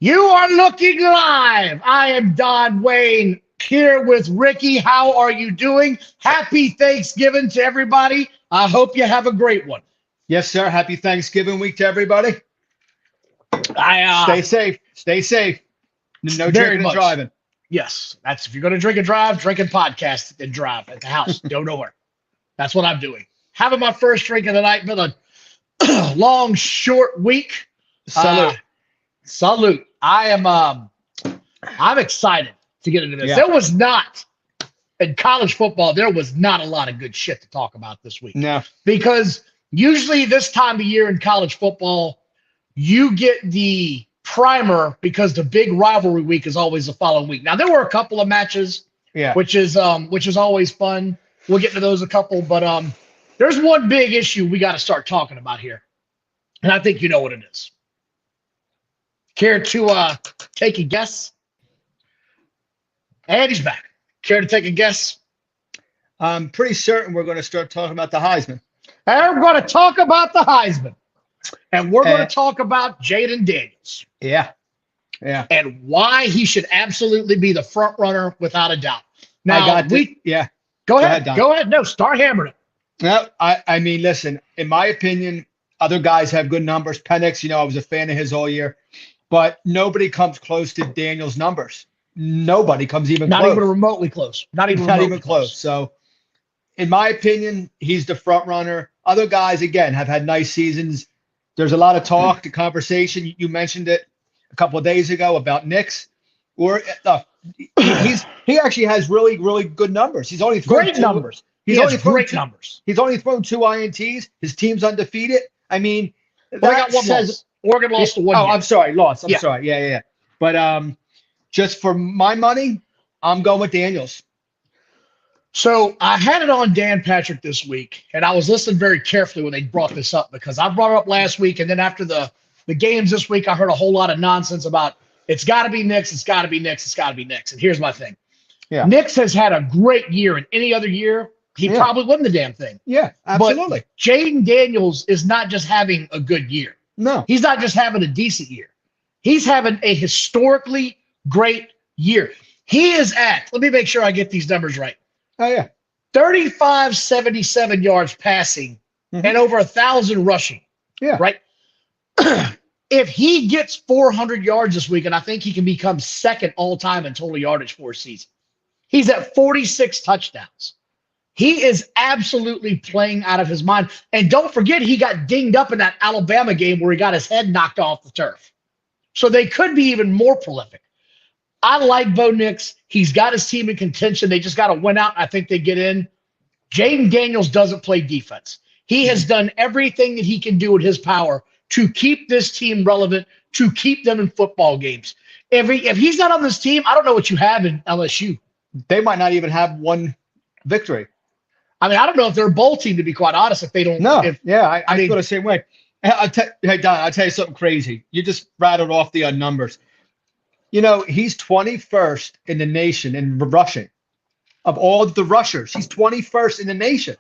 You are looking live. I am Don Wayne here with Ricky. How are you doing? Happy Thanksgiving to everybody. I hope you have a great one. Yes, sir. Happy Thanksgiving week to everybody. Stay safe. Stay safe. No drinking and driving. Yes, that's if you're going to drink and drive, drink and podcast and drive at the house. Don't nowhere. That's what I'm doing. Having my first drink of the night. Been a long, short week. Salute. Salute. I'm excited to get into this. Yeah. There was not in college football, there was not a lot of good shit to talk about this week. No. Because usually this time of year in college football, you get the primer because the big rivalry week is always the following week. Now there were a couple of matches, which is always fun. We'll get to those a couple, but there's one big issue we got to start talking about here. And I think you know what it is. Care to take a guess? And he's back. Care to take a guess? I'm pretty certain we're going to start talking about the Heisman. And we're going to talk about the Heisman. And we're going to talk about Jayden Daniels. Yeah. Yeah. And why he should absolutely be the front runner without a doubt. Now, Go ahead. Go ahead. No, start hammering it. No, I mean, listen, in my opinion, other guys have good numbers. Penix, I was a fan of his all year. But nobody comes close to Daniels' numbers. Nobody comes even close. Not even remotely close. Not even close. So, in my opinion, he's the front runner. Other guys, again, have had nice seasons. There's a lot of talk, the conversation. You mentioned it a couple of days ago about Knicks. He actually has really, really good numbers. He's only thrown great numbers. He's only great numbers. He's only thrown 2 INTs. His team's undefeated. I mean, they got one loss. Oregon lost to one. Oh, I'm sorry, lost. I'm sorry. Yeah. But just for my money, I'm going with Daniels. So I had it on Dan Patrick this week, and I was listening very carefully when they brought this up because I brought it up last week, and then after the games this week, I heard a whole lot of nonsense about it's got to be Knicks, it's got to be Knicks, it's got to be Knicks. And here's my thing. Yeah. Knicks has had a great year, and any other year, he probably won the damn thing. Yeah, absolutely. But Jayden Daniels is not just having a good year. No. He's not just having a decent year. He's having a historically great year. He is at, let me make sure I get these numbers right. Oh, yeah. 3,577 yards passing and over 1,000 rushing. Yeah. Right? If he gets 400 yards this week, and I think he can become second all-time in total yardage for a season, he's at 46 touchdowns. He is absolutely playing out of his mind. And don't forget, he got dinged up in that Alabama game where he got his head knocked off the turf. So they could be even more prolific. I like Bo Nix. He's got his team in contention. They just got to win out. I think they get in. Jayden Daniels doesn't play defense. He has done everything that he can do with his power to keep this team relevant, to keep them in football games. If he's not on this team, I don't know what you have in LSU. They might not even have one victory. I mean, I don't know if they're a bowl team, to be quite honest, if they don't. No, I feel the same way. Hey, Don, I'll tell you something crazy. You just rattled off the numbers. He's 21st in the nation in rushing. Of all the rushers, he's 21st in the nation.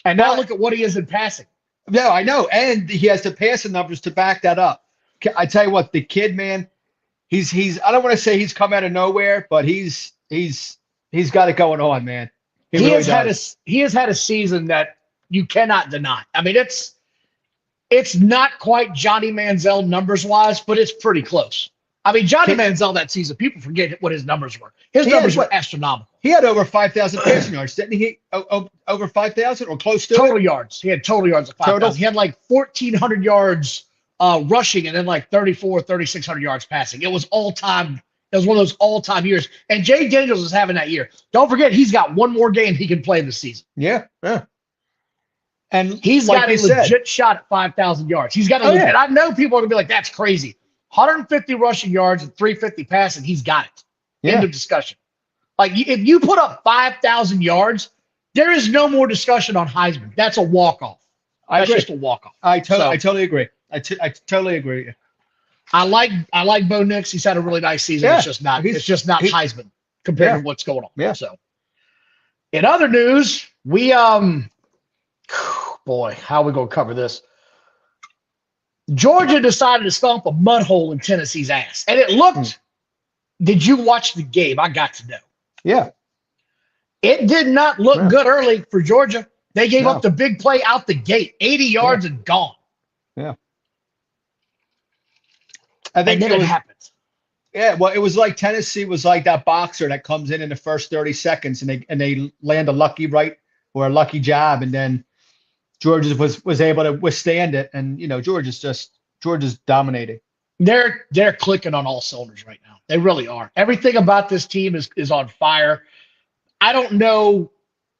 And now look at what he is in passing. Yeah, I know. And he has the passing numbers to back that up. I tell you what, the kid, man, he's I don't want to say he's come out of nowhere, but he's got it going on, man. He has had a season that you cannot deny. I mean, it's not quite Johnny Manziel numbers wise, but it's pretty close. I mean, Johnny Manziel that season, people forget what his numbers were. His numbers were astronomical. He had over 5,000 passing yards, didn't he? Over 5,000 or close to total yards. He had total yards of 5,000. He had like 1,400 yards rushing and then like 3,600 yards passing. It was all time. It was one of those all-time years. And Jayden Daniels is having that year. Don't forget, he's got one more game he can play this season. Yeah. And he's got a legit shot at 5,000 yards. He's got and I know people are going to be like, that's crazy. 150 rushing yards and 350 passing, he's got it. End of discussion. Like, if you put up 5,000 yards, there is no more discussion on Heisman. That's a walk-off. That's just a walk-off. I totally agree. I totally agree. I like Bo Nix. He's had a really nice season. It's just not Heisman compared to what's going on. Yeah. So, in other news, we boy, how are we gonna cover this? Georgia decided to stomp a mud hole in Tennessee's ass. And it looked, did you watch the game? I got to know. Yeah. It did not look Yeah. good early for Georgia. They gave No. up the big play out the gate, 80 yards and gone. Yeah. I think and then it happens. Yeah, well, it was like Tennessee was like that boxer that comes in the first 30 seconds and they land a lucky right or a lucky jab, and then Georgia was able to withstand it, and Georgia's dominating. They're clicking on all cylinders right now. They really are. Everything about this team is on fire. I don't know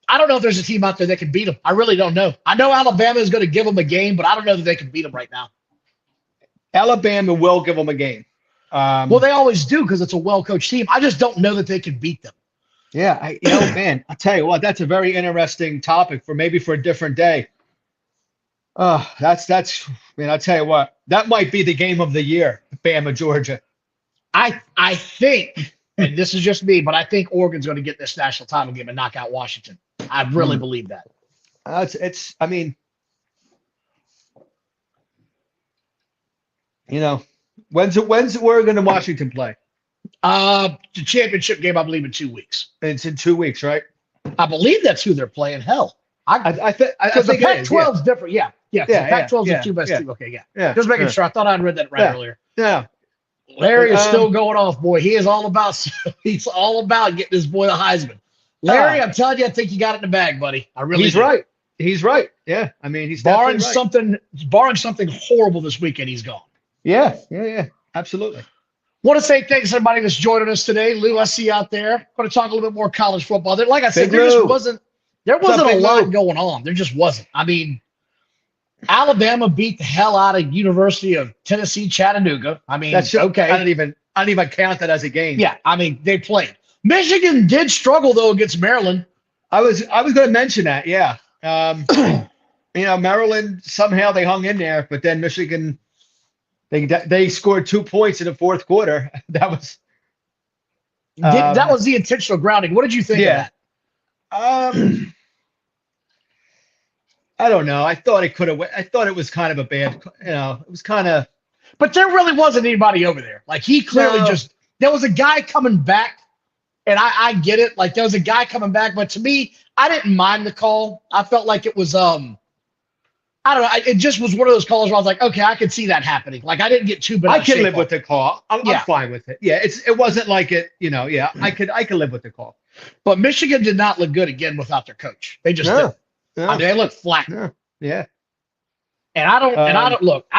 if there's a team out there that can beat them. I really don't know. I know Alabama is going to give them a game, but I don't know that they can beat them right now. Alabama will give them a game. Well, they always do because it's a well-coached team. I just don't know that they can beat them. Yeah, man, I'll tell you what, that's a very interesting topic for a different day. That's man, I'll tell you what, that might be the game of the year, Bama, Georgia. I think, and this is just me, but I think Oregon's going to get this national title game and knock out Washington. I really believe that. I mean, when's Oregon and Washington play? The championship game, I believe, in 2 weeks. It's in 2 weeks, right? I believe that's who they're playing. Hell, I think the Pac-12 is different. Yeah. Pac-12 is the two best teams. Okay, yeah. Just making sure. I thought I'd read that earlier. Yeah. Larry is still going off, boy. He is all about. He's all about getting this boy the Heisman. Larry, I'm telling you, I think you got it in the bag, buddy. I really. He's do. right. He's right. Yeah. I mean, he's barring right. something horrible this weekend, he's gone. Yeah. Absolutely. Want to say thanks to everybody that's joining us today. Lou, I see you out there. Going to talk a little bit more college football. Like I said, there wasn't a lot going on. There just wasn't. I mean, Alabama beat the hell out of University of Tennessee, Chattanooga. I mean, that's okay. I don't even count that as a game. Yeah, I mean, they played. Michigan did struggle though against Maryland. I was going to mention that. Yeah. Maryland somehow they hung in there, but then Michigan. They scored 2 points in the fourth quarter. That was the intentional grounding. What did you think of that? I don't know. I thought it could have. I thought it was kind of a bad. It was kind of. But there really wasn't anybody over there. Like he clearly there was a guy coming back, and I get it. Like there was a guy coming back, but to me, I didn't mind the call. I felt like it was I don't know. It just was one of those calls where I was like, okay, I could see that happening. Like I didn't get too bad. I can live with the call. I'm fine with it. Yeah, it wasn't like it. Yeah, I could live with the call. But Michigan did not look good again without their coach. They just didn't. I mean, they look flat. Yeah. And I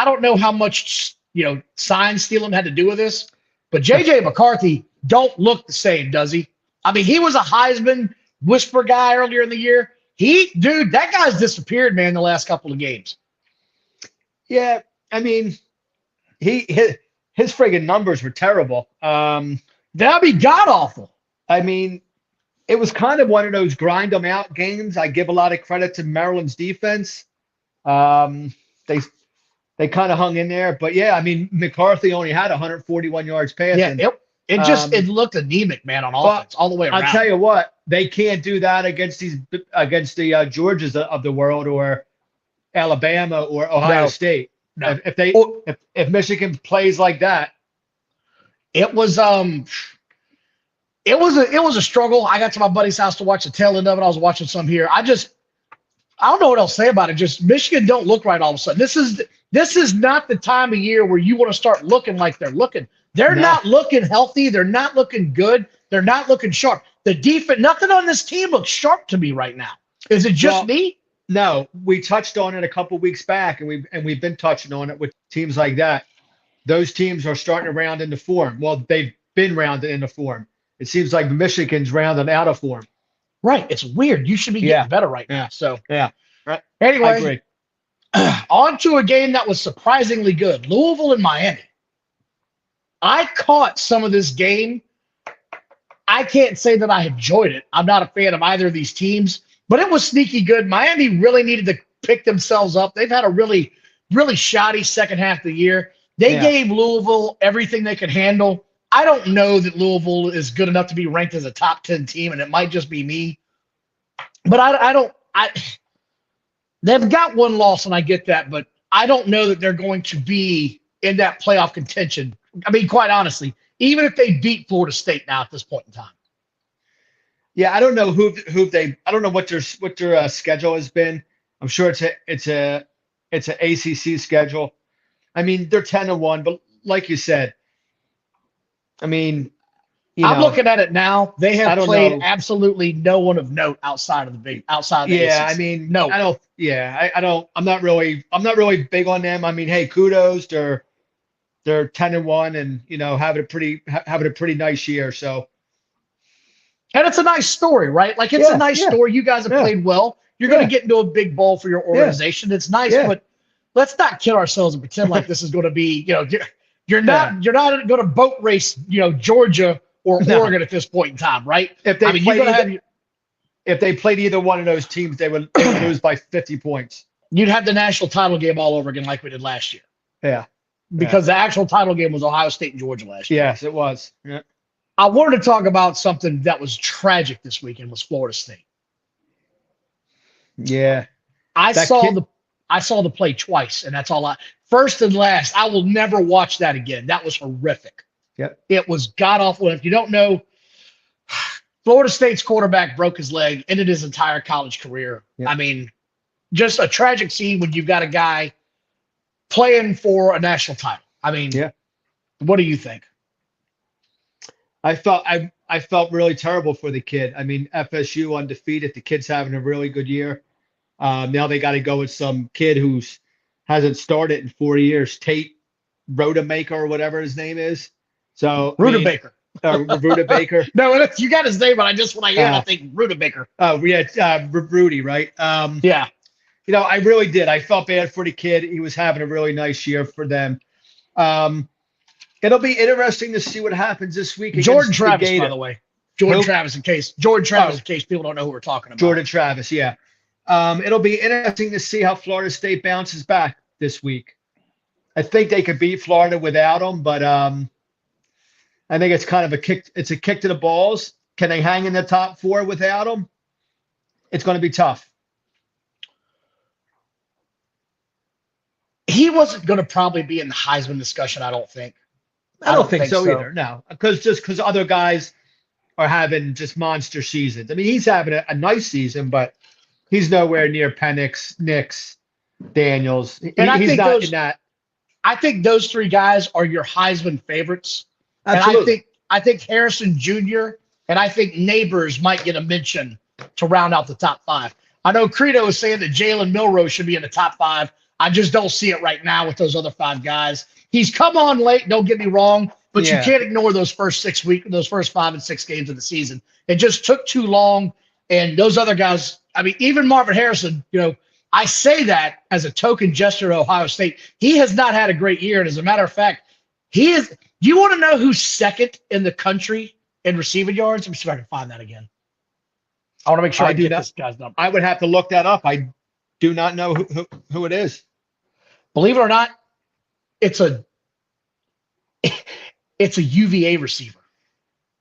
don't know how much sign stealing had to do with this, but JJ McCarthy don't look the same, does he? I mean, he was a Heisman whisper guy earlier in the year. That guy's disappeared, man, the last couple of games. Yeah, I mean, his friggin' numbers were terrible. That'd be god awful. I mean, it was kind of one of those grind them out games. I give a lot of credit to Maryland's defense. They kind of hung in there, but yeah, I mean, McCarthy only had 141 yards passing. Yeah, it looked anemic, man, on offense all the way around. I'll tell you what, they can't do that against the Georgias of the world or Alabama or Ohio State. No. If Michigan plays like that, it was a struggle. I got to my buddy's house to watch the tail end of it. I was watching some here. I don't know what else to say about it. Just Michigan don't look right all of a sudden. This is not the time of year where you want to start looking like they're looking. They're not looking healthy. They're not looking good. They're not looking sharp. The defense, nothing on this team looks sharp to me right now. Is it just me? No, we touched on it a couple weeks back, and we've been touching on it with teams like that. Those teams are starting to round into form. Well, they've been rounded into form. It seems like Michigan's rounded out of form. Right. It's weird. You should be getting better right now. So yeah. Right. Anyway, I agree. On to a game that was surprisingly good. Louisville and Miami. I caught some of this game. I can't say that I enjoyed it. I'm not a fan of either of these teams, but it was sneaky good. Miami really needed to pick themselves up. They've had a really, really shoddy second half of the year. They gave Louisville everything they could handle. I don't know that Louisville is good enough to be ranked as a top 10 team, and it might just be me. But they've got one loss, and I get that, but I don't know that they're going to be in that playoff contention. I mean, quite honestly, even if they beat Florida State now at this point in time. Yeah, I don't know I don't know what their schedule has been. I'm sure it's an ACC schedule. I mean, they're 10-1, but like you said, I mean, I'm looking at it now. They I have don't played know. absolutely no one of note outside of the Yeah, I ACC. mean, No. I don't. Yeah, I don't. I'm not really big on them. I mean, hey, kudos. They're 10-1, and having a pretty nice year. So And it's a nice story, right? Like it's a yeah, nice yeah, story. You guys have yeah, played well. You're going to yeah, get into a big bowl for your yeah, organization. It's nice, yeah, but let's not kid ourselves and pretend like this is going to be, you're yeah. not going to boat race, Georgia or No, Oregon at this point in time, right? if they I mean, you're played going to either, have if they played either one of those teams, they would lose by 50 points. you'd have the national title game all over again like we did last year. Yeah, Because the actual title game was Ohio State and Georgia last year. yes, it was. Yeah, I wanted to talk about something that was tragic this weekend was Florida State. yeah. I That saw kid, the play twice, and that's all first and last. I will never watch that again. That was horrific. Yep. It was god awful. And if you don't know, Florida State's quarterback broke his leg, ended his entire college career. Yep. I mean, just a tragic scene when you've got a guy playing for a national title. I mean, Yeah. What do you think? I felt really terrible for the kid. I mean, FSU undefeated. The kid's having a really good year. Now they got to go with some kid who's hasn't started in 4 years, Tate Rodemaker or whatever his name is. So Rutabaker. Rutabaker. No, you got his name, but when I hear it, I think Rutabaker. Oh, yeah, Rudy, right? Yeah. I really did. I felt bad for the kid. He was having a really nice year for them. It'll be interesting to see what happens this week. Jordan Travis, by the way. Jordan Travis, in case people don't know who we're talking about. Jordan Travis, yeah. It'll be interesting to see how Florida State bounces back this week. I think they could beat Florida without him, but I think it's kind of a kick. It's a kick to the balls. Can they hang in the top 4 without him? It's going to be tough. He wasn't going to probably be in the Heisman discussion, I don't think. I don't think so either. No, because other guys are having just monster seasons. I mean, he's having a nice season, but he's nowhere near Penix, Nix, Daniels. He's not in that. I think those 3 guys are your Heisman favorites. Absolutely. And I think Harrison Jr. and I think Neighbors might get a mention to round out the top 5. I know Credo is saying that Jalen Milroe should be in the top 5. I just don't see it right now with those other 5 guys. He's come on late, don't get me wrong, but you can't ignore those first 5 and 6 games of the season. It just took too long, and those other guys, I mean, even Marvin Harrison, I say that as a token gesture to Ohio State. He has not had a great year, and as a matter of fact, he is – do you want to know who's second in the country in receiving yards? Let me see if I can find that again. I want to make sure I get this guy's number. I would have to look that up. I do not know who it is. Believe it or not, it's a UVA receiver.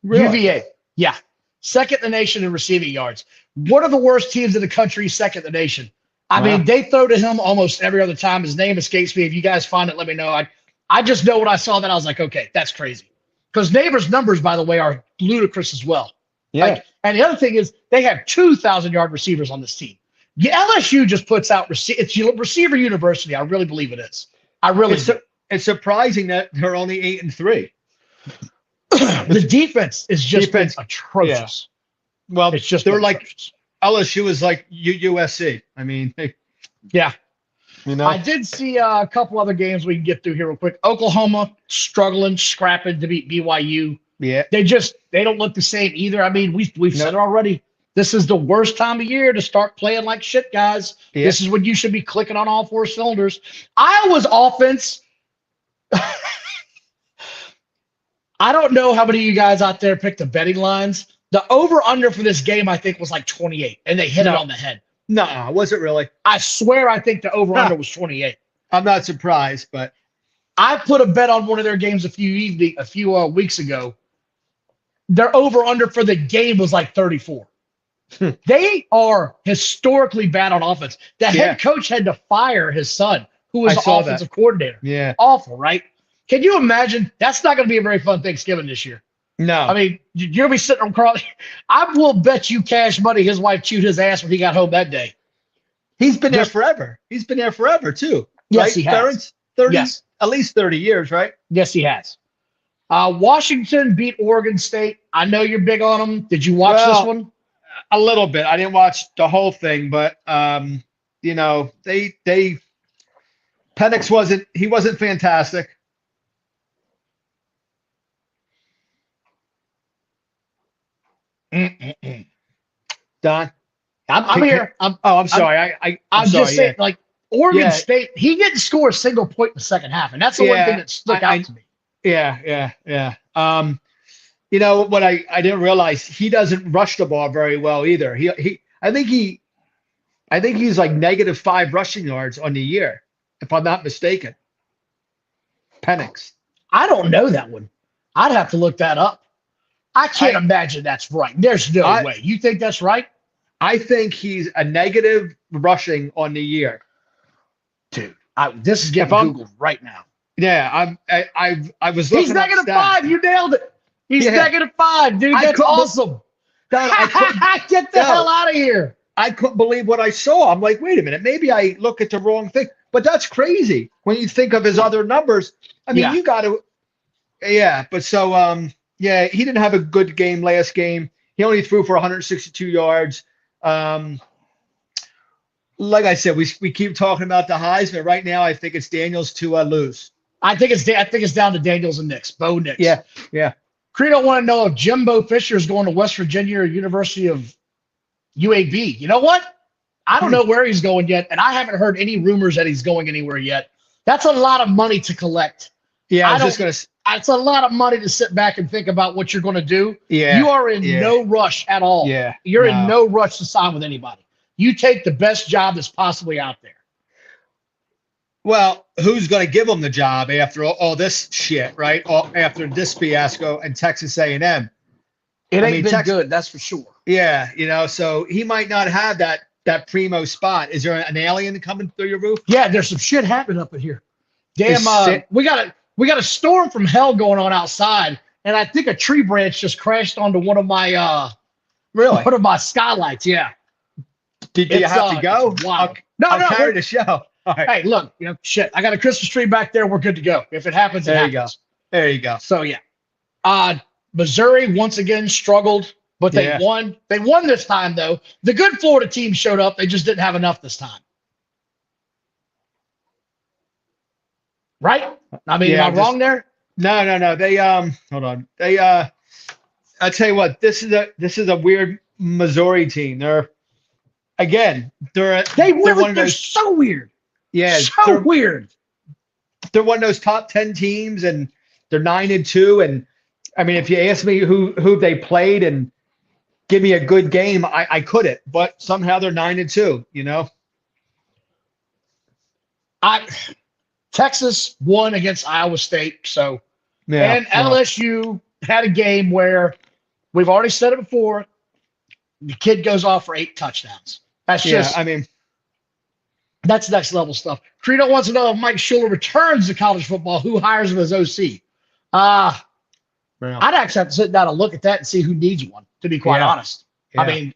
Really? UVA, yeah. Second in the nation in receiving yards. One of the worst teams in the country, second in the nation. I mean, they throw to him almost every other time. His name escapes me. If you guys find it, let me know. I just know when I saw that, I was like, okay, that's crazy. Because Neighbors' numbers, by the way, are ludicrous as well. Yeah. And the other thing is they have 2,000-yard receivers on this team. LSU just puts out it's receiver university. I really believe it is. I really do. It's surprising that they're only 8-3. The defense is just atrocious. Yeah. Well, it's just they're like LSU is like USC. I mean, I did see a couple other games we can get through here real quick. Oklahoma struggling, scrapping to beat BYU. Yeah, they don't look the same either. I mean, we've said it already. This is the worst time of year to start playing like shit, guys. Yeah. This is when you should be clicking on all 4 cylinders. Iowa's offense. I don't know how many of you guys out there picked the betting lines. The over-under for this game, I think, was like 28, and they hit it on the head. No, was it really? I swear I think the over-under was 28. I'm not surprised, but I put a bet on one of their games a few weeks ago. Their over-under for the game was like 34. They are historically bad on offense. The head coach had to fire his son, who who was I the saw offensive that. coordinator. Yeah. Awful, right? Can you imagine? That's not going to be a very fun Thanksgiving this year. I No. mean, you're going to be sitting on Carl. I will bet you cash money his wife chewed his ass when he got home that day. He's been there Just, forever. He's been there forever too, yes, right? he has. Ferentz, 30, Yes. at least 30 years, right? Yes, he has. Washington beat Oregon State. I know you're big on them. Did you watch this Well, one? a little bit. I didn't watch the whole thing, but they Penix wasn't fantastic. Mm-mm-mm. Don. I'm here. I'm sorry. I'm I'm just sorry. saying, Yeah. like Oregon Yeah. State, he didn't score a single point in the second half, and that's the one thing Yeah. that stuck out to me. Yeah. You know what I didn't realize, he doesn't rush the ball very well either. I think he's like -5 rushing yards on the year, if I'm not mistaken. Penix. I don't know that one. I'd have to look that up. I can't imagine that's right. There's no way. You think that's right? I think he's a negative rushing on the year. Dude, this is getting Googled right now. Yeah, I was looking. He's -5. You nailed it. He's -5, dude. That's awesome. Get the hell out of here. I couldn't believe what I saw. I'm like, wait a minute, maybe I look at the wrong thing. But that's crazy when you think of his other numbers. I mean, you got to, But so, he didn't have a good game last game. He only threw for 162 yards. Like I said, we keep talking about the Heisman. Right now, I think it's Daniels to lose. I think it's down to Daniels and Nix, Bo Nix. Yeah. Credo want to know if Jimbo Fisher is going to West Virginia or University of UAB. You know what? I don't know where he's going yet, and I haven't heard any rumors that he's going anywhere yet. That's a lot of money to collect. Yeah, it's a lot of money to sit back and think about what you're going to do. Yeah. You are in no rush at all. Yeah. You're in no rush to sign with anybody. You take the best job that's possibly out there. Well, who's going to give him the job after all this shit, right? After this fiasco and Texas A&M. It ain't been good, that's for sure. Yeah, so he might not have that primo spot. Is there an alien coming through your roof? Yeah, there's some shit happening up in here. Damn, we got a storm from hell going on outside, and I think a tree branch just crashed onto one of my one of my skylights. Yeah. Did you have to go? I'll carry the show. All right. Hey, look, shit. I got a Christmas tree back there. We're good to go. If it happens, it happens. There you go. So yeah. Missouri once again struggled, but they won. They won this time though. The good Florida team showed up. They just didn't have enough this time. Right? I mean, am I wrong there? No. They hold on. They I tell you what, this is a weird Missouri team. They're so weird. Yeah, so weird. They're one of those top 10 teams, and they're 9-2. And I mean, if you ask me who they played and give me a good game, I couldn't. But somehow they're 9-2. Texas won against Iowa State, so and LSU had a game where we've already said it before. The kid goes off for 8 touchdowns. That's that's next level stuff. Credo wants to know if Mike Schuler returns to college football, who hires him as OC? I'd actually have to sit down and look at that and see who needs one, to be quite honest. I mean,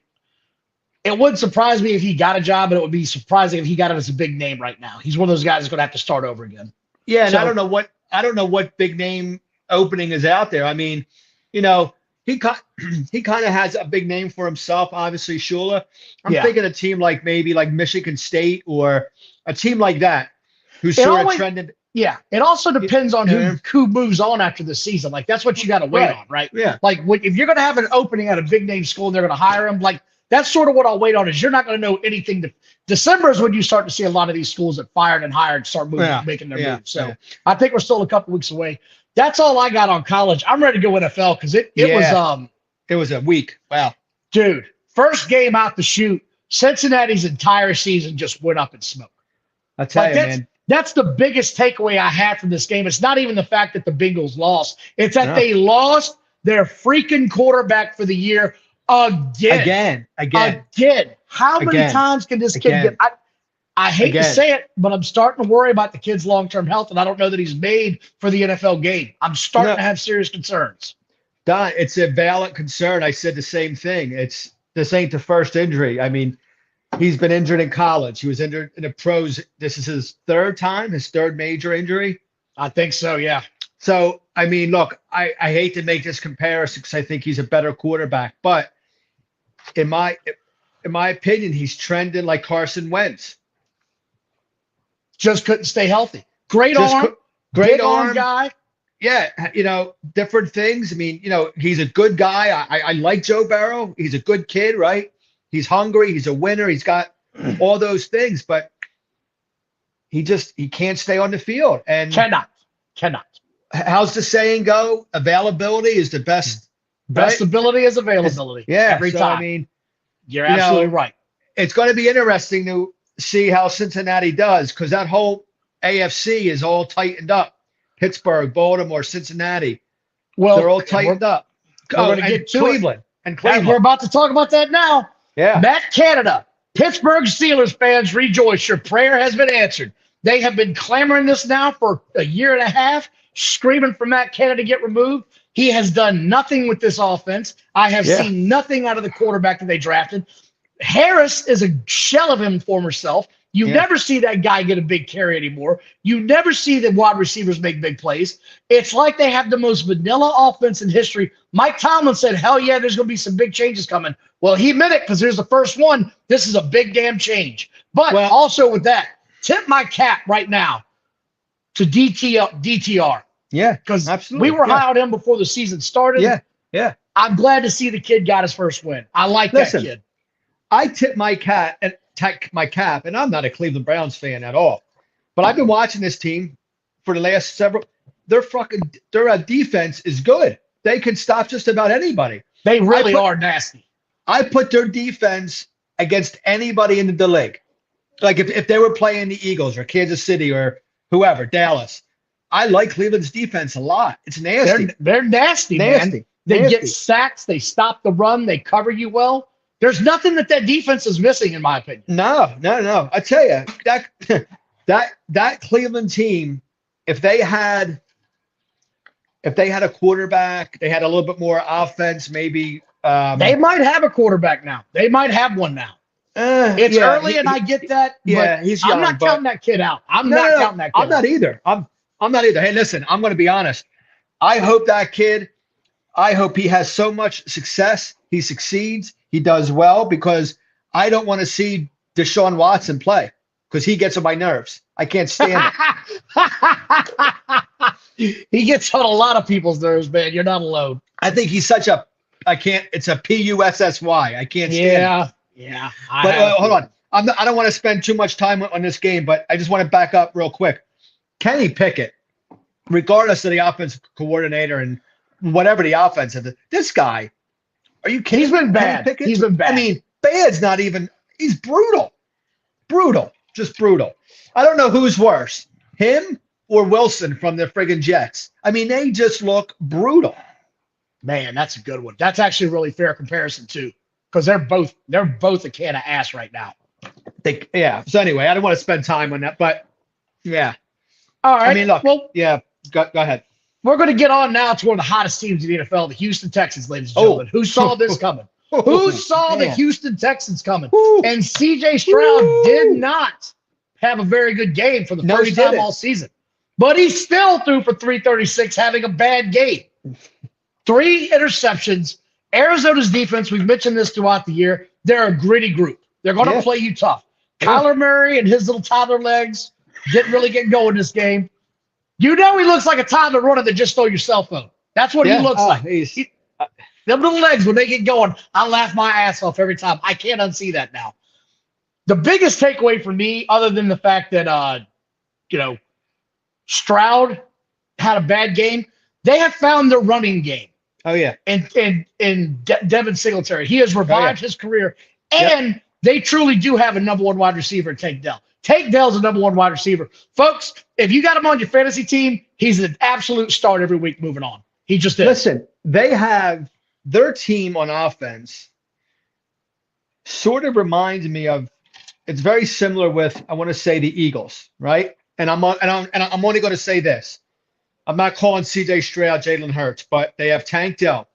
it wouldn't surprise me if he got a job, but it would be surprising if he got it as a big name right now. He's one of those guys that's going to have to start over again. Yeah, and I don't know what big name opening is out there. I mean, he kind of has a big name for himself, obviously, Shula. I'm thinking a team like maybe like Michigan State or a team like that who's sort of trending. Yeah, it also depends on who moves on after the season. Like, that's what you got to wait on, right? Yeah. Like, if you're going to have an opening at a big name school and they're going to hire him, like, that's sort of what I'll wait on. Is you're not going to know anything. December is when you start to see a lot of these schools that fired and hired start moving, making their moves. So I think we're still a couple weeks away. That's all I got on college. I'm ready to go NFL because it was a week. Wow. Dude, first game out the chute, Cincinnati's entire season just went up in smoke. I tell you, man. That's the biggest takeaway I had from this game. It's not even the fact that the Bengals lost. It's that they lost their freaking quarterback for the year again. Again. How many times can this kid get? I hate to Again, say it, but I'm starting to worry about the kid's long-term health, and I don't know that he's made for the NFL game. I'm starting to have serious concerns. Don, it's a valid concern. I said the same thing. This ain't the first injury. I mean, he's been injured in college. He was injured in the pros. This is his third time, his third major injury. I think so, yeah. So, I mean, look, I hate to make this comparison because I think he's a better quarterback, but in my opinion, he's trending like Carson Wentz. Just couldn't stay healthy. Great Just arm, great big arm guy. Yeah, different things. I mean, he's a good guy. I like Joe Burrow. He's a good kid, right? He's hungry. He's a winner. He's got all those things, but he can't stay on the field. And Cannot. How's the saying go? Availability is the best. Best right? ability is availability. Yeah, every so, time. I mean, you're absolutely right. It's going to be interesting to see how Cincinnati does because that whole AFC is all tightened up. Pittsburgh, Baltimore, Cincinnati. Well, they're all tightened up. We're going to get to Cleveland. And Cleveland. We're about to talk about that now. Yeah. Matt Canada, Pittsburgh Steelers fans rejoice. Your prayer has been answered. They have been clamoring this now for a year and a half, screaming for Matt Canada to get removed. He has done nothing with this offense. I have seen nothing out of the quarterback that they drafted. Harris is a shell of him former self. You never see that guy get a big carry anymore. You never see the wide receivers make big plays. It's like they have the most vanilla offense in history. Mike Tomlin said, hell yeah, there's going to be some big changes coming. Well, he meant it because there's the first one. This is a big damn change. But also with that, tip my cap right now to DTR. Yeah, because absolutely. We were high on him before the season started. Yeah. I'm glad to see the kid got his first win. I like that kid. I tip my cap, and I'm not a Cleveland Browns fan at all. But I've been watching this team for the last several. Their defense is good. They can stop just about anybody. They really are nasty. I put their defense against anybody in the league. Like if they were playing the Eagles or Kansas City or whoever, Dallas. I like Cleveland's defense a lot. It's nasty. They're nasty, man. They get sacks. They stop the run. They cover you well. There's nothing that defense is missing, in my opinion. No. I tell you, that Cleveland team, if they had a quarterback, they had a little bit more offense, maybe. They might have a quarterback now. They might have one now. It's early, and I get that. Yeah, but he's young. I'm not counting that kid out. I'm not counting that kid out. I'm not either. I'm not either. Hey, listen, I'm going to be honest. I hope he has so much success. He succeeds. He does well because I don't want to see Deshaun Watson play because he gets on my nerves. I can't stand it. He gets on a lot of people's nerves, man. You're not alone. I think he's it's a PUSSY. I can't stand it. Yeah. But hold on. I don't want to spend too much time on this game, but I just want to back up real quick. Kenny Pickett, regardless of the offensive coordinator and whatever the offense is, this guy, are you kidding? He's been bad. He's been bad. I mean, bad's not even, he's brutal. Just brutal. I don't know who's worse, him or Wilson from the friggin' Jets. I mean, they just look brutal. Man, that's a good one. That's actually a really fair comparison, too, because they're both a can of ass right now. So anyway, I don't want to spend time on that, but yeah. All right. I mean, look. Well, yeah. Go ahead. We're going to get on now to one of the hottest teams in the NFL, the Houston Texans, ladies and gentlemen. Who saw this coming? Who saw the Houston Texans coming? And C.J. Stroud did not have a very good game for the first time all season. But he still threw for 336, having a bad game. 3 interceptions. Arizona's defense, we've mentioned this throughout the year, they're a gritty group. They're going to play you tough. Kyler Murray and his little toddler legs didn't really get going this game. You know he looks like a toddler runner that just stole your cell phone. That's what he looks like. Them little legs, when they get going, I laugh my ass off every time. I can't unsee that now. The biggest takeaway for me, other than the fact that, Stroud had a bad game, they have found their running game. Oh, yeah. And Devin Singletary. He has revived his career. And they truly do have a number 1 wide receiver in Tank Dell. Tank Dell's a number 1 wide receiver. Folks, if you got him on your fantasy team, he's an absolute start every week moving on. He just is. Listen, they have their team on offense sort of reminds me of it's very similar with, I want to say, the Eagles, right? And I'm only going to say this. I'm not calling C.J. Stroud Jalen Hurts, but they have Tank Dell,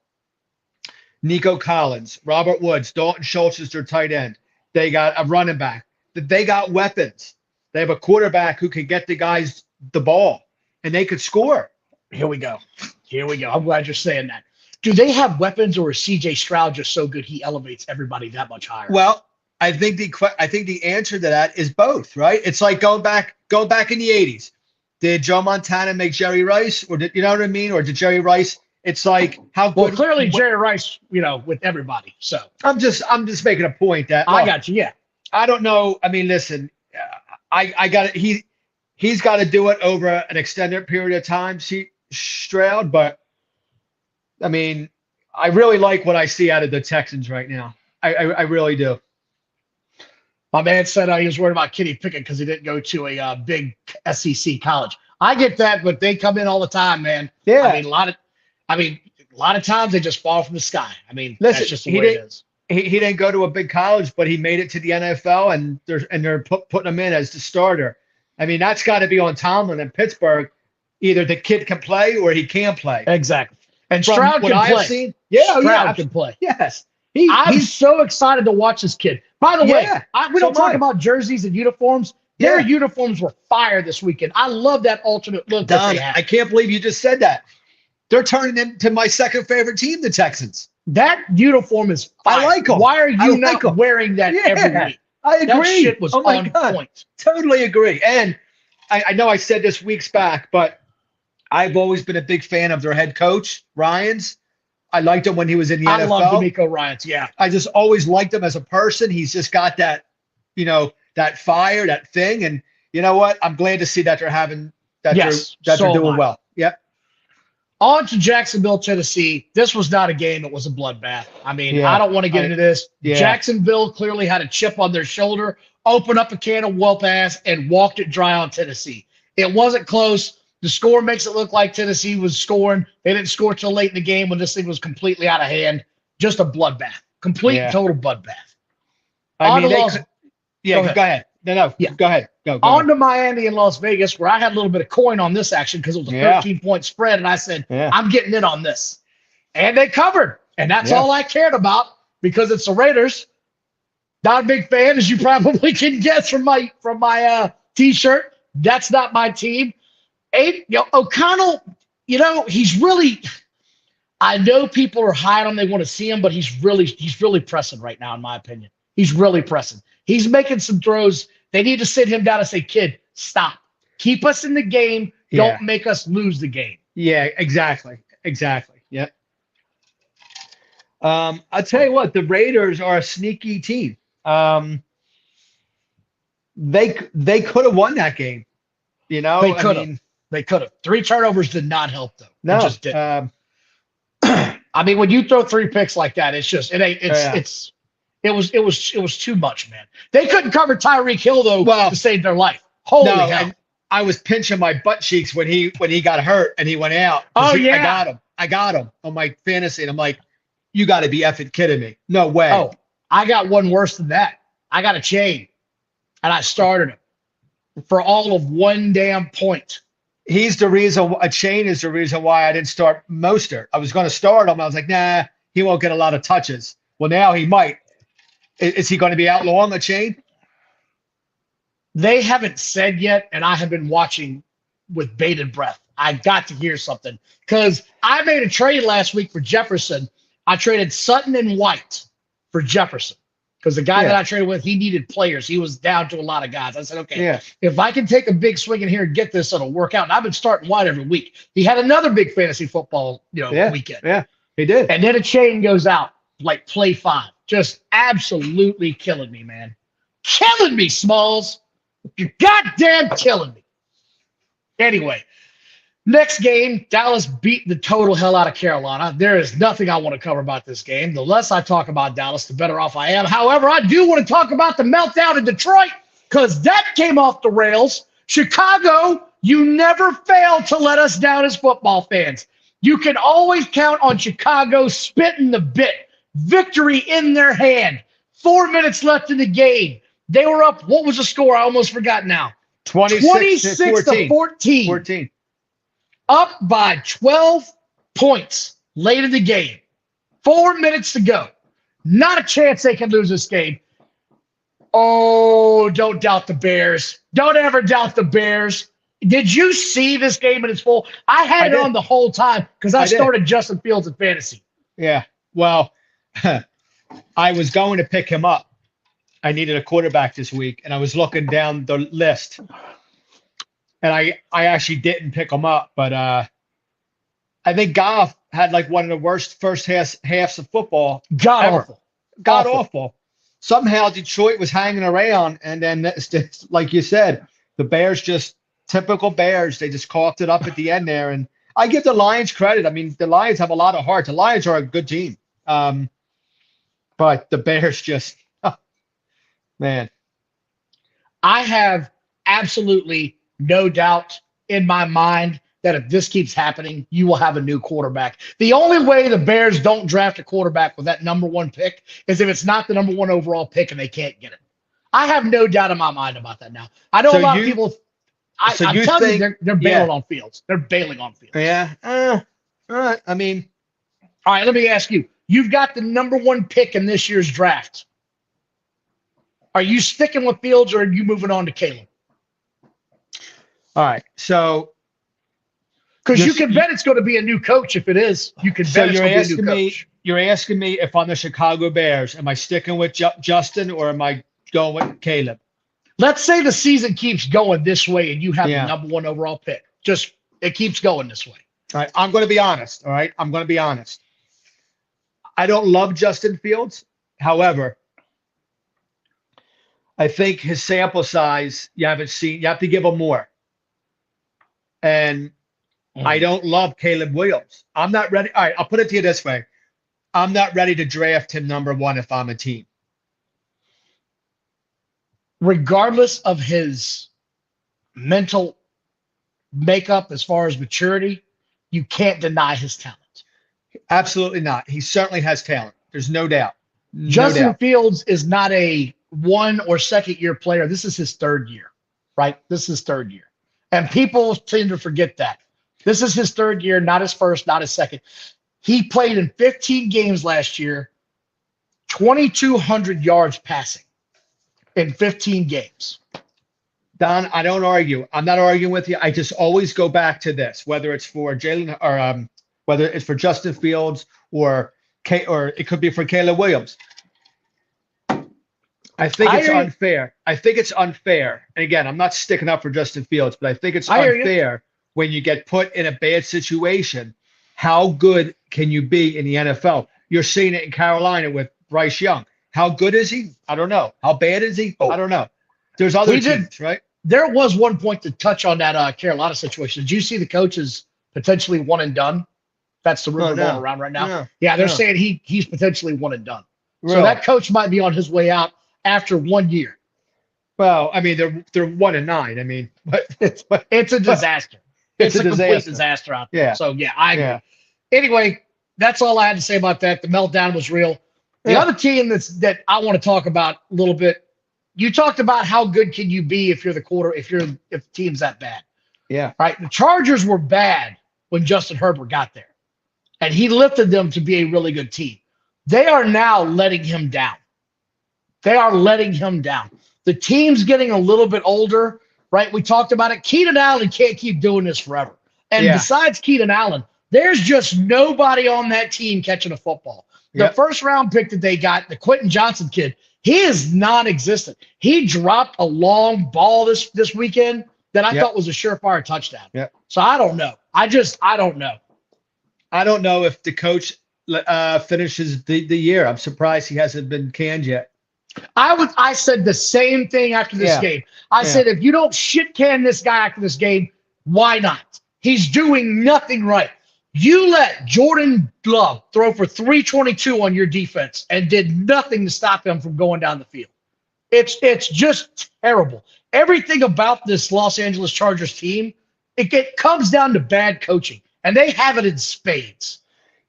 Nico Collins, Robert Woods, Dalton Schultz is their tight end. They got a running back. They got weapons. They have a quarterback who can get the guys the ball, and they could score. Here we go. Here we go. I'm glad you're saying that. Do they have weapons, or is C.J. Stroud just so good he elevates everybody that much higher? Well, I think the answer to that is both, right? It's like go back in the 80s. Did Joe Montana make Jerry Rice, or did you know what I mean? Or did Jerry Rice? It's like how good. Well, clearly Jerry Rice, with everybody. So I'm just making a point that I got you. Yeah. I don't know. I mean, listen, I got it. He's got to do it over an extended period of time, Stroud. But I mean, I really like what I see out of the Texans right now. I really do. My man said he was worried about Kenny Pickett because he didn't go to a big SEC college. I get that, but they come in all the time, man. Yeah. I mean, a lot of times they just fall from the sky. I mean, listen, that's just the way it is. He didn't go to a big college, but he made it to the NFL, and they're putting him in as the starter. I mean, that's got to be on Tomlin in Pittsburgh. Either the kid can play or he can't play. Exactly. And From Stroud what can I play. have seen, Stroud can play. Yes. I'm so excited to watch this kid. By the way, we don't talk about jerseys and uniforms. Their uniforms were fire this weekend. I love that alternate look that they have. I can't believe you just said that. They're turning into my second favorite team, the Texans. That uniform is fire. I like them. Why are you not wearing that every week? I agree. That shit was on point. Totally agree. And I know I said this weeks back, but I've always been a big fan of their head coach, Ryans. I liked him when he was in the NFL. I love D'Amico Ryans, yeah. I just always liked him as a person. He's just got that, that fire, that thing. And you know what? I'm glad to see that they're having that. They're doing well. Yep. On to Jacksonville, Tennessee. This was not a game. It was a bloodbath. I mean, I don't want to get into this. Yeah. Jacksonville clearly had a chip on their shoulder, opened up a can of whoop ass, and walked it dry on Tennessee. It wasn't close. The score makes it look like Tennessee was scoring. They didn't score till late in the game when this thing was completely out of hand. Just a bloodbath. Complete, total bloodbath. I mean, go ahead. No, go ahead. Go on to Miami and Las Vegas, where I had a little bit of coin on this action because it was a 13-point spread, and I said, I'm getting in on this. And they covered, and that's all I cared about because it's the Raiders. Not a big fan, as you probably can guess from my T-shirt. That's not my team. O'Connell, he's really – I know people are high on him. They want to see him, but he's really pressing right now, in my opinion. He's really pressing. He's making some throws. They need to sit him down and say, kid, stop. Keep us in the game. Don't make us lose the game. Yeah, exactly. Yep. I'll tell you what, the Raiders are a sneaky team. They could have won that game. They could have. They could have. 3 turnovers did not help them. No, it just didn't. I mean, when you throw 3 picks like that, it's just it was too much, man. They couldn't cover Tyreek Hill though to save their life. Holy hell! I was pinching my butt cheeks when he got hurt and he went out. I got him on my fantasy, and I'm like, you got to be effing kidding me! No way. Oh, I got one worse than that. I got a chain, and I started him for all of 1 damn point. He's the reason. A chain is the reason why I didn't start Mostert. I was going to start him. I was like, nah, he won't get a lot of touches. Well, now he might. Is he going to be out long, a chain? They haven't said yet, and I have been watching with bated breath. I got to hear something because I made a trade last week for Jefferson. I traded Sutton and White for Jefferson because the guy that I traded with, he needed players. He was down to a lot of guys. I said, okay, if I can take a big swing in here and get this, it'll work out. And I've been starting White every week. He had another big fantasy football weekend. Yeah, he did. And then a chain goes out like play 5. Just absolutely killing me, man. Killing me, Smalls. You're goddamn killing me. Anyway, next game, Dallas beat the total hell out of Carolina. There is nothing I want to cover about this game. The less I talk about Dallas, the better off I am. However, I do want to talk about the meltdown in Detroit because that came off the rails. Chicago, you never fail to let us down as football fans. You can always count on Chicago spitting the bit. Victory in their hand. 4 minutes left in the game. They were up. What was the score? I almost forgot now. 26 to 14. 14. Up by 12 points late in the game. 4 minutes to go. Not a chance they can lose this game. Oh, don't doubt the Bears. Don't ever doubt the Bears. Did you see this game in its full? I had it on the whole time because I started Justin Fields in fantasy. Yeah. Well, I was going to pick him up. I needed a quarterback this week, and I was looking down the list. And I actually didn't pick him up, but I think Goff had like one of the worst first halves of football. God awful. Somehow Detroit was hanging around, and then, like you said, the Bears just typical Bears. They just coughed it up at the end there, and I give the Lions credit. I mean, the Lions have a lot of heart. The Lions are a good team, but the Bears just, man. I have absolutely no doubt in my mind that if this keeps happening, you will have a new quarterback. The only way the Bears don't draft a quarterback with that number 1 pick is if it's not the number 1 overall pick and they can't get it. I have no doubt in my mind about that now. I know a lot of people. I'm telling you, they're bailing on Fields. They're bailing on Fields. Yeah. All right. I mean, all right. Let me ask you. You've got the number 1 pick in this year's draft. Are you sticking with Fields or are you moving on to Caleb? All right. So. Because you can bet it's going to be a new coach if it is. You can bet it's going to be a new coach. You're asking me if I'm the Chicago Bears, am I sticking with Justin or am I going with Caleb? Let's say the season keeps going this way and you have the number 1 overall pick. Just it keeps going this way. All right. I'm going to be honest. All right. I'm going to be honest. I don't love Justin Fields. However, I think his sample size, you have to give him more. And I don't love Caleb Williams. I'm not ready. All right, I'll put it to you this way. I'm not ready to draft him number 1 if I'm a team. Regardless of his mental makeup as far as maturity, you can't deny his talent. Absolutely not. He certainly has talent. There's no doubt. Justin Fields is not a 1 or 2nd year player. This is his 3rd year, right? This is 3rd year. And people tend to forget that. This is his 3rd year, not his 1st, not his 2nd. He played in 15 games last year, 2,200 yards passing in 15 games. Don, I don't argue. I'm not arguing with you. I just always go back to this, whether it's for Jalen or whether it's for Justin Fields or it could be for Caleb Williams. I think it's unfair. I think it's unfair. And again, I'm not sticking up for Justin Fields, but I think it's unfair when you get put in a bad situation. How good can you be in the NFL? You're seeing it in Carolina with Bryce Young. How good is he? I don't know. How bad is he? I don't know. There's other teams, right? There was one point to touch on that Carolina situation. Did you see the coach is potentially 1 and done? That's the rumor going around right now. They're saying he's potentially 1 and done. Really? So that coach might be on his way out after 1 year. Well, I mean, they're 1 and 9. I mean, it's a disaster. It's a complete disaster out there. Yeah. So I agree. Yeah. Anyway, that's all I had to say about that. The meltdown was real. The other team that I want to talk about a little bit. You talked about how good can you be if you're the if the team's that bad. Yeah. Right. The Chargers were bad when Justin Herbert got there, and he lifted them to be a really good team. They are now letting him down. The team's getting a little bit older, right? We talked about it. Keenan Allen can't keep doing this forever. And besides Keenan Allen, there's just nobody on that team catching a football. The first round pick that they got, the Quentin Johnson kid, he is non-existent. He dropped a long ball this weekend that I thought was a surefire touchdown. Yeah. So I don't know. I don't know. I don't know if the coach finishes the year. I'm surprised he hasn't been canned yet. I said the same thing after this game. I said, if you don't shit can this guy after this game, why not? He's doing nothing right. You let Jordan Love throw for 322 on your defense and did nothing to stop him from going down the field. It's just terrible. Everything about this Los Angeles Chargers team, it comes down to bad coaching, and they have it in spades.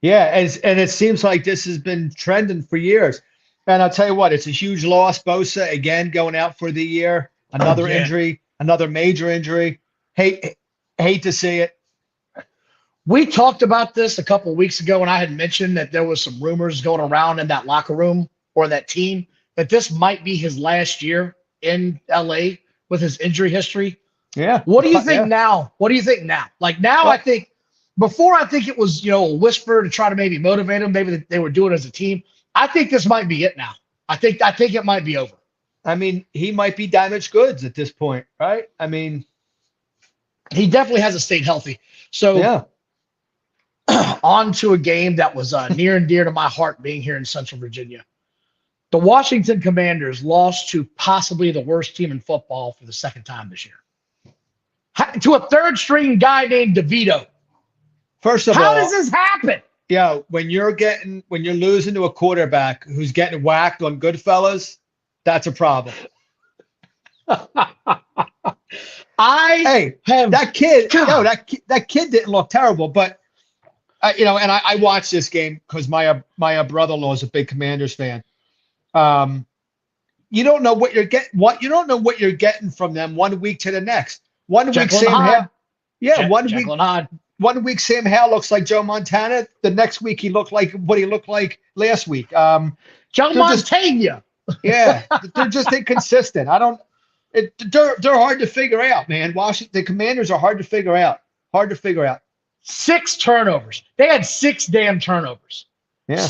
Yeah, and it seems like this has been trending for years. And I'll tell you what, it's a huge loss. Bosa again going out for the year. Another injury, another major injury. Hate to see it. We talked about this a couple of weeks ago, and I had mentioned that there was some rumors going around in that locker room or that team that this might be his last year in LA with his injury history. Yeah. What do you think now? What do you think now? Like now, I think before I think it was, a whisper to try to maybe motivate him. Maybe that they were doing it as a team. I think this might be it now. I think it might be over. I mean, he might be damaged goods at this point, right? I mean, he definitely hasn't stayed healthy. So on to a game that was near and dear to my heart being here in Central Virginia. The Washington Commanders lost to possibly the worst team in football for the second time this year. To a third-string guy named DeVito. First of all, how does this happen? Yeah, when you're losing to a quarterback who's getting whacked on Goodfellas, that's a problem. That kid didn't look terrible, but I watched this game because my brother-in-law is a big Commanders fan. You don't know what you're getting. You don't know what you're getting from them 1 week to the next. 1 week Sam Howell. Yeah, 1 week Sam Howell looks like Joe Montana. The next week he looked like what he looked like last week. Joe Montana. Yeah, they're just inconsistent. They're hard to figure out, man. The Commanders are hard to figure out. 6 turnovers. They had 6 damn turnovers. Yeah.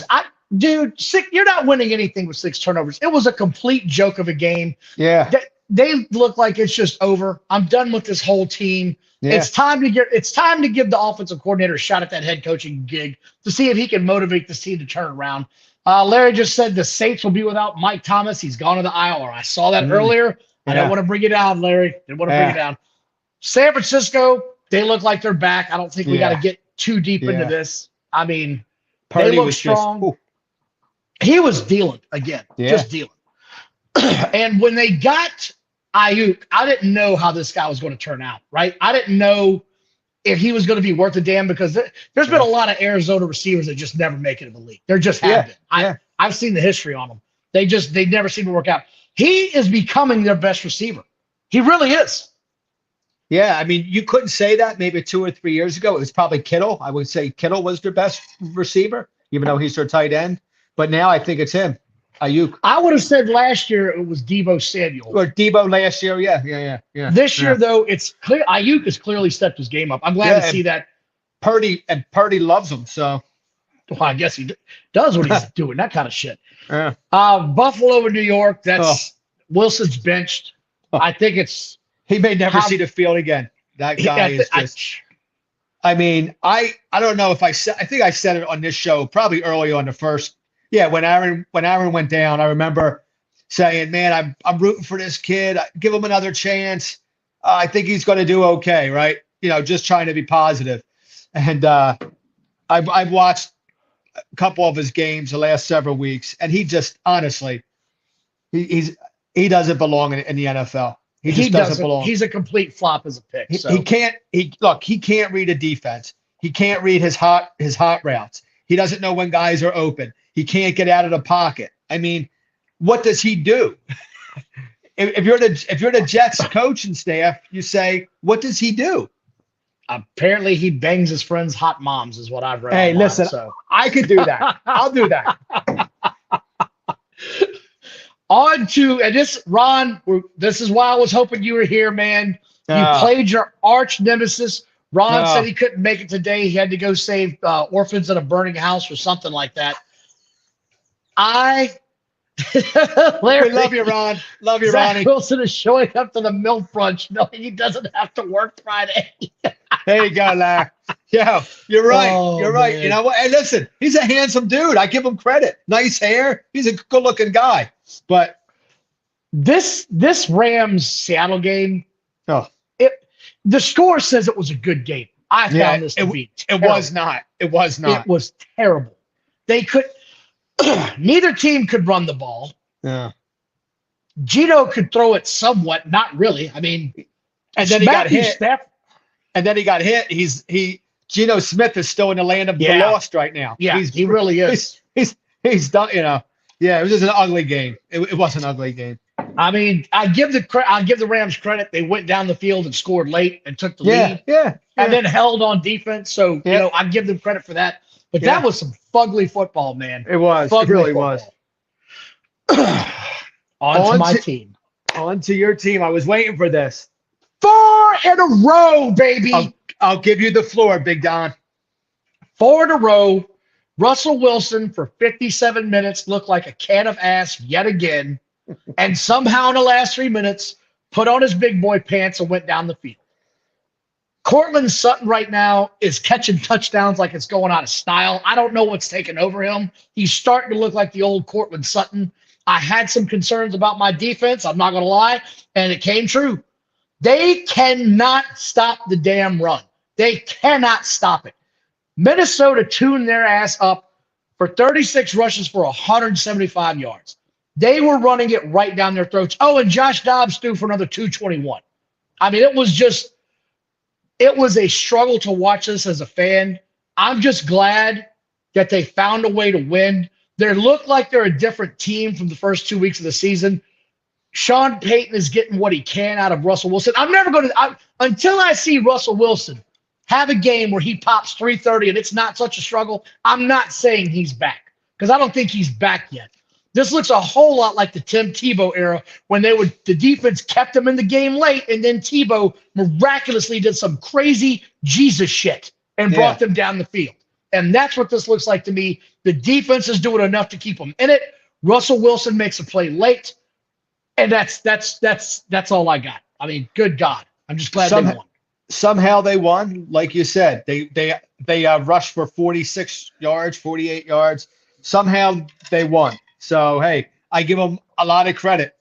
You're not winning anything with 6 turnovers. It was a complete joke of a game. Yeah. They look like it's just over. I'm done with this whole team. Yeah. It's time to give the offensive coordinator a shot at that head coaching gig to see if he can motivate this team to turn around. Larry just said the Saints will be without Mike Thomas. He's gone to the IR. I saw that earlier. I don't want to bring you down, Larry. Didn't want to bring you down. San Francisco, they look like they're back. I don't think we got to get too deep into this. I mean, Purdy they look strong. He was dealing again, just dealing. And when they got Ayuk, I didn't know how this guy was going to turn out, right? I didn't know if he was going to be worth a damn because there's been a lot of Arizona receivers that just never make it in the league. There just have been. I've seen the history on them. They never seem to work out. He is becoming their best receiver. He really is. Yeah, I mean, you couldn't say that maybe 2 or 3 years ago. It was probably Kittle. I would say Kittle was their best receiver, even though he's their tight end. But now I think it's him. Ayuk. I would have said last year it was Deebo Samuel. Or Deebo last year, yeah. This year, though, it's clear Ayuk has clearly stepped his game up. I'm glad to see that. Purdy loves him, so. Well, I guess he does what he's doing, that kind of shit. Yeah. Buffalo and New York, that's Wilson's benched. I think it's. He may never see the field again. That guy is just. I mean, I don't know if I think I said it on this show probably early on the first. Yeah, when Aaron went down, I remember saying, "Man, I'm rooting for this kid. Give him another chance. I think he's going to do okay, right? Just trying to be positive." And I've watched a couple of his games the last several weeks, and he just honestly, he doesn't belong in the NFL. He just doesn't belong. He's a complete flop as a pick. He can't. He can't read a defense. He can't read his hot routes. He doesn't know when guys are open. He can't get out of the pocket. I mean, what does he do? if you're the Jets coaching staff, you say, what does he do? Apparently, he bangs his friends' hot moms, is what I've read. Hey, listen, I could do that. I'll do that. On to, and this, Ron, this is why I was hoping you were here, man. You played your arch nemesis. Ron said he couldn't make it today. He had to go save orphans in a burning house or something like that. Larry, love you, Ron. Love you, Zach Ronnie. Wilson is showing up to the milk brunch knowing he doesn't have to work Friday. There you go, Larry. Yeah, you're right. You're right. Man. You know what? Hey, listen, he's a handsome dude. I give him credit. Nice hair. He's a good-looking guy. But this Rams Seattle game, the score says it was a good game. I found this to be terrible. It was not. It was not. It was terrible. They could. Neither team could run the ball. Yeah. Gino could throw it somewhat, not really. I mean, and then he got hit. Geno Smith is still in the land of the lost right now. Yeah, he really is. He's done. Yeah, it was just an ugly game. It was an ugly game. I mean, I give the Rams credit. They went down the field and scored late and took the Yeah, lead, yeah, and yeah, then held on defense. So yeah, I give them credit for that. But that yeah. was some fugly football, man. It was. It Fugly really was. football. On to On my to team. on to your team. I was waiting for this. 4 in a row, I'll baby. I'll give you the floor, Big Don. 4 in a row. Russell Wilson for 57 minutes looked like a can of ass yet again. And somehow in the last 3 minutes, put on his big boy pants and went down the field. Cortland Sutton right now is catching touchdowns like it's going out of style. I don't know what's taken over him. He's starting to look like the old Cortland Sutton. I had some concerns about my defense. I'm not going to lie. And it came true. They cannot stop the damn run. They cannot stop it. Minnesota tuned their ass up for 36 rushes for 175 yards. They were running it right down their throats. Oh, and Josh Dobbs threw for another 221. I mean, it was a struggle to watch this as a fan. I'm just glad that they found a way to win. They look like they're a different team from the first 2 weeks of the season. Sean Payton is getting what he can out of Russell Wilson. I'm never going to, until I see Russell Wilson have a game where he pops 330 and it's not such a struggle, I'm not saying he's back because I don't think he's back yet. This looks a whole lot like the Tim Tebow era when the defense kept him in the game late, and then Tebow miraculously did some crazy Jesus shit and brought them down the field. And that's what this looks like to me. The defense is doing enough to keep them in it. Russell Wilson makes a play late, and that's all I got. I mean, good God, I'm just glad they won. Somehow they won, like you said. They rushed for 46 yards, 48 yards. Somehow they won. So hey, I give them a lot of credit.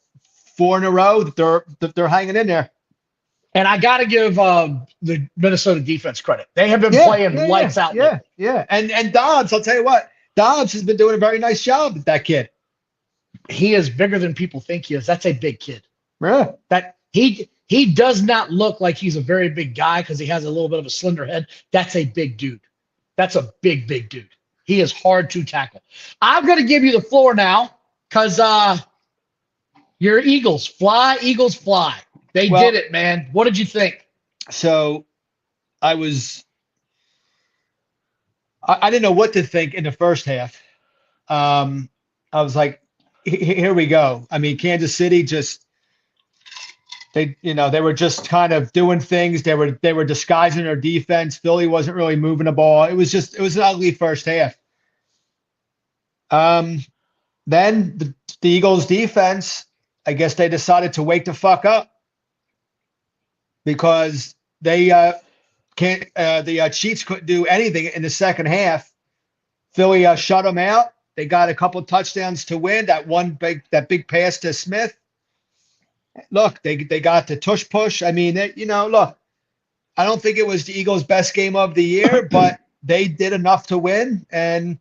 4 in a row that they're hanging in there. And I got to give the Minnesota defense credit. They have been playing lights out. Yeah. And Dobbs, I'll tell you what, Dobbs has been doing a very nice job with that kid. He is bigger than people think he is. That's a big kid. Yeah. That he does not look like he's a very big guy because he has a little bit of a slender head. That's a big dude. That's a big dude. He is hard to tackle. I'm going to give you the floor now because your Eagles fly. They did it, man. What did you think? So I didn't know what to think in the first half. I was like, here we go. I mean, Kansas City they were just kind of doing things. They were disguising their defense. Philly wasn't really moving the ball. It was an ugly first half. Then the Eagles defense, I guess they decided to wake the fuck up because they the Chiefs couldn't do anything in the second half. Philly shut them out. They got a couple touchdowns to win. That big pass to Smith. Look, they got the tush push. I mean, look, I don't think it was the Eagles' best game of the year, but they did enough to win, and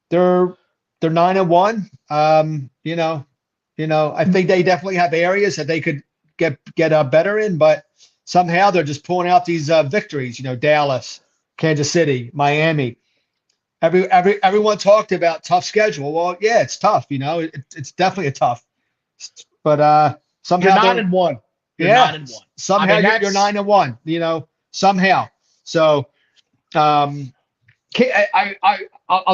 they're 9-1. I think they definitely have areas that they could get better in, but somehow they're just pulling out these victories. Dallas, Kansas City, Miami. Everyone talked about tough schedule. Well, yeah, it's tough. It's definitely a tough. But somehow you're 9-1. You're 9-1. Somehow you're 9-1. Somehow. So I'll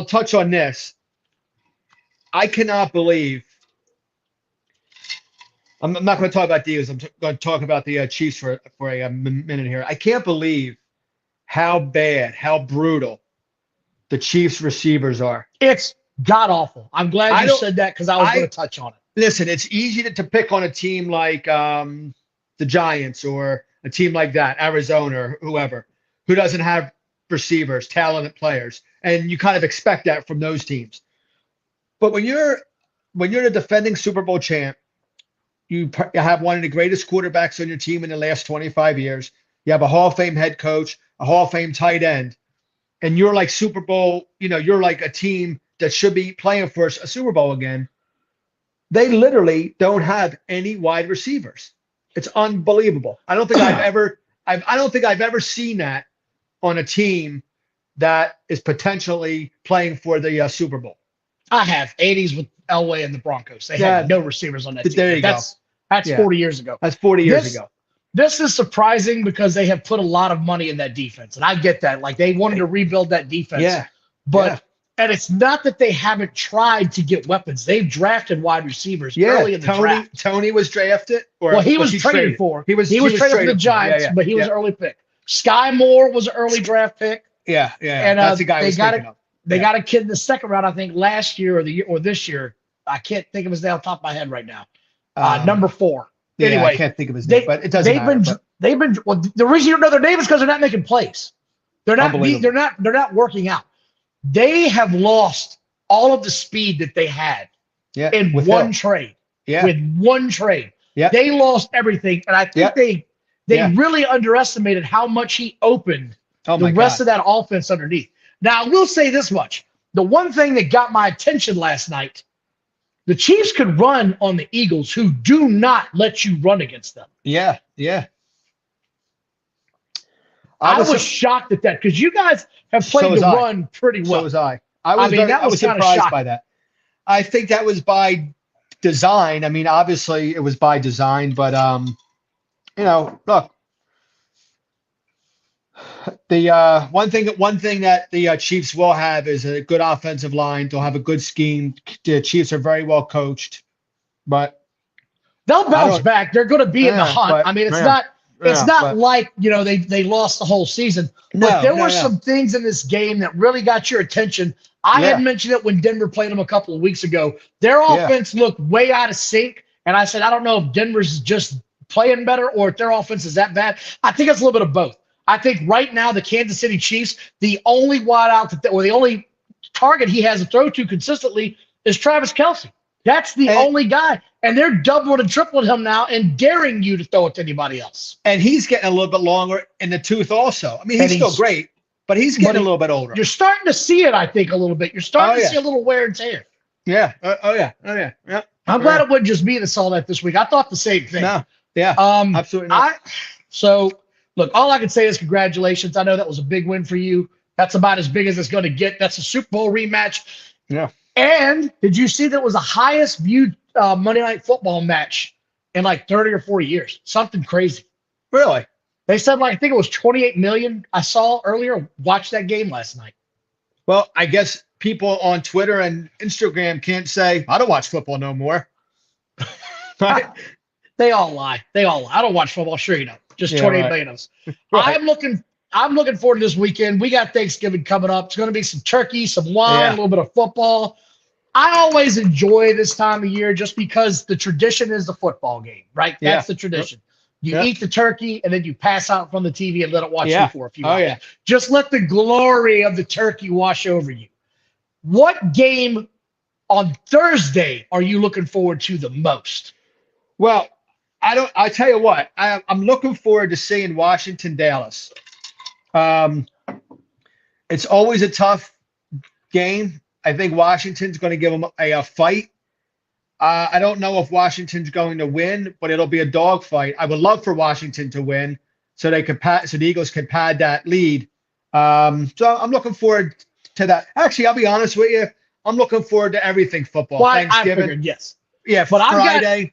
touch on this. I cannot believe. I'm not going to talk about the Eagles. I'm going to talk about the Chiefs for a minute here. I can't believe how bad, how brutal the Chiefs receivers are. It's god awful. I'm glad you said that because I was going to touch on it. Listen, it's easy to pick on a team like the Giants or a team like that, Arizona or whoever, who doesn't have receivers, talented players, and you kind of expect that from those teams. But when you're the defending Super Bowl champ, you have one of the greatest quarterbacks on your team in the last 25 years. You have a Hall of Fame head coach, a Hall of Fame tight end, and you're like Super Bowl, you're like a team that should be playing for a Super Bowl again. They literally don't have any wide receivers. It's unbelievable. I don't think I've ever seen that on a team that is potentially playing for the Super Bowl. I have 80s with Elway and the Broncos. They Yeah. had no receivers on that team. There you go. That's Yeah. 40 years ago. That's 40 years ago. This is surprising because they have put a lot of money in that defense, and I get that. Like they wanted to rebuild that defense. Yeah. But and it's not that they haven't tried to get weapons. They've drafted wide receivers early in the draft. Tony was drafted, or well, he was traded for. He was traded for the Giants, but he was an early pick. Sky Moore was an early draft pick. Yeah. And that's the guy they got a kid in the second round, I think, last year or this year. I can't think of his name off the top of my head right now. Number 4. Yeah, anyway, I can't think of his name, but it doesn't matter. They've been. Well, the reason you don't know their name is because they're not making plays. They're not working out. They have lost all of the speed that they had in one trade. Yeah. With one trade. Yeah. They lost everything. And I think they really underestimated how much he opened the rest of that offense underneath. Now, I will say this much. The one thing that got my attention last night, the Chiefs could run on the Eagles, who do not let you run against them. Yeah. I was shocked at that because you guys have played the run pretty well. So was I. I was surprised by that. I think that was by design. I mean, obviously it was by design, but look, the one thing that the Chiefs will have is a good offensive line. They'll have a good scheme. The Chiefs are very well coached, but they'll bounce back. They're going to be in the hunt. I mean, it's not. It's not like, they lost the whole season. But there were some things in this game that really got your attention. I had mentioned it when Denver played them a couple of weeks ago. Their offense looked way out of sync. And I said, I don't know if Denver's just playing better or if their offense is that bad. I think it's a little bit of both. I think right now the Kansas City Chiefs, the only wideout or the only target he has to throw to consistently is Travis Kelce. That's the only guy. And they're doubling and tripling him now and daring you to throw it to anybody else. And he's getting a little bit longer in the tooth also. I mean, he's still great, but he's getting a little bit older. You're starting to see it, I think, a little bit. You're starting to see a little wear and tear. Yeah. I'm glad it wasn't just me that saw that this week. I thought the same thing. No. Yeah. Absolutely not. So, look, all I can say is congratulations. I know that was a big win for you. That's about as big as it's going to get. That's a Super Bowl rematch. Yeah. And did you see that was the highest viewed Monday Night Football match in like 30 or 40 years? Something crazy. Really? They said I think it was 28 million. I saw earlier. Watched that game last night. Well, I guess people on Twitter and Instagram can't say, I don't watch football no more. Right? They all lie. I don't watch football. Sure you don't. Just 28 million of us. Right. I'm looking forward to this weekend. We got Thanksgiving coming up. It's going to be some turkey, some wine, a little bit of football. I always enjoy this time of year just because the tradition is the football game, right? That's the tradition. You eat the turkey and then you pass out from the TV and let it watch you for a few hours. Just let the glory of the turkey wash over you. What game on Thursday are you looking forward to the most? Well, I tell you what, I'm looking forward to seeing Washington, Dallas. It's always a tough game. I think Washington's going to give them a fight. I don't know if Washington's going to win, but it'll be a dogfight. I would love for Washington to win so the Eagles can pad that lead. So I'm looking forward to that. Actually, I'll be honest with you. I'm looking forward to everything football. Well, Thanksgiving. I figured, yes. Yeah, but Friday.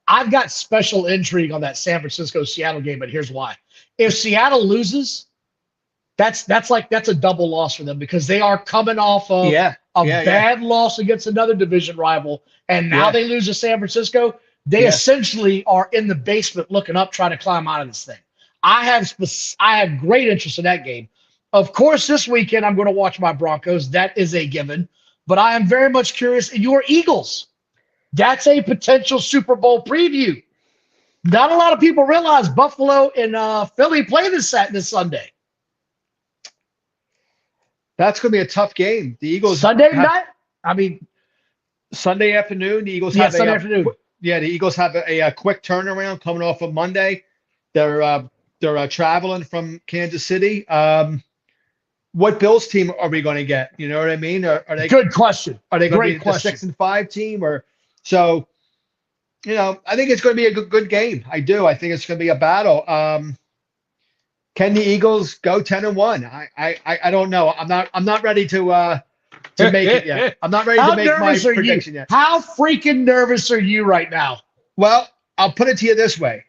I've got special intrigue on that San Francisco-Seattle game, but here's why. If Seattle loses, that's a double loss for them because they are coming off of a bad loss against another division rival, and now they lose to San Francisco. They essentially are in the basement looking up, trying to climb out of this thing. I have great interest in that game. Of course, this weekend I'm going to watch my Broncos. That is a given. But I am very much curious in your Eagles. That's a potential Super Bowl preview. Not a lot of people realize Buffalo and Philly play this Sunday. That's going to be a tough game. The Eagles Sunday night. I mean, Sunday afternoon. The Eagles have Sunday afternoon. The Eagles have a quick turnaround coming off of Monday. They're traveling from Kansas City. What Bills team are we going to get? You know what I mean? Are they good question? Are they going to be the 6-5 team or so? I think it's going to be a good game. I do. I think it's going to be a battle. Can the Eagles go 10-1? I don't know. I'm not ready to to make it yet. I'm not ready to make my prediction yet. How freaking nervous are you right now? Well, I'll put it to you this way.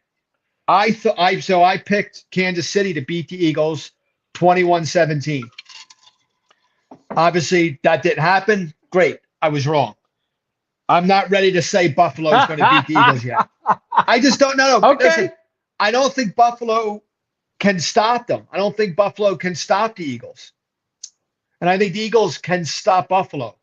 I picked Kansas City to beat the Eagles 21-17. Obviously, that didn't happen. Great. I was wrong. I'm not ready to say Buffalo is going to beat the Eagles yet. I just don't know. Okay. Listen, I don't think Buffalo can stop them. I don't think Buffalo can stop the Eagles. And I think the Eagles can stop Buffalo.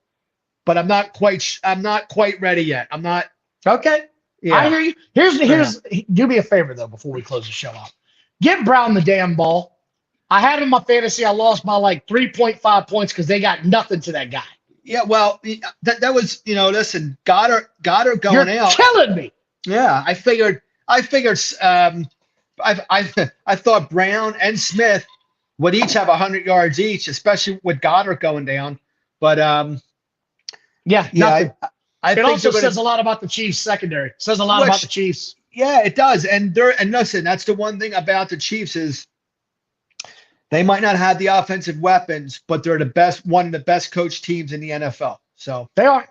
But I'm not quite ready yet. I'm not. Okay. Yeah. I hear you. Here's do me a favor though before we close the show out. Get Brown the damn ball. I had him in my fantasy. I lost by like 3.5 points because they got nothing to that guy. Yeah, well, that was, listen, Goddard going You're out. killing me. Yeah, I figured I thought Brown and Smith would each have 100 yards each, especially with Goddard going down. But yeah, nothing. I it think also says a lot about the Chiefs secondary. It says a lot about the Chiefs. Yeah, it does. And listen, that's the one thing about the Chiefs is they might not have the offensive weapons, but they're one of the best coached teams in the NFL. So they are.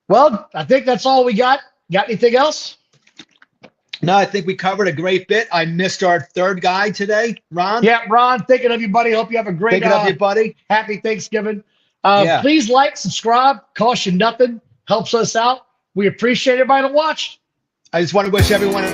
Well, I think that's all we got. Got anything else? No, I think we covered a great bit. I missed our third guy today, Ron. Yeah, Ron, thinking of you, buddy. Hope you have a great thinking of you, buddy. Happy Thanksgiving. Yeah. Please like, subscribe. Costs you nothing. Helps us out. We appreciate everybody that watched. I just want to wish everyone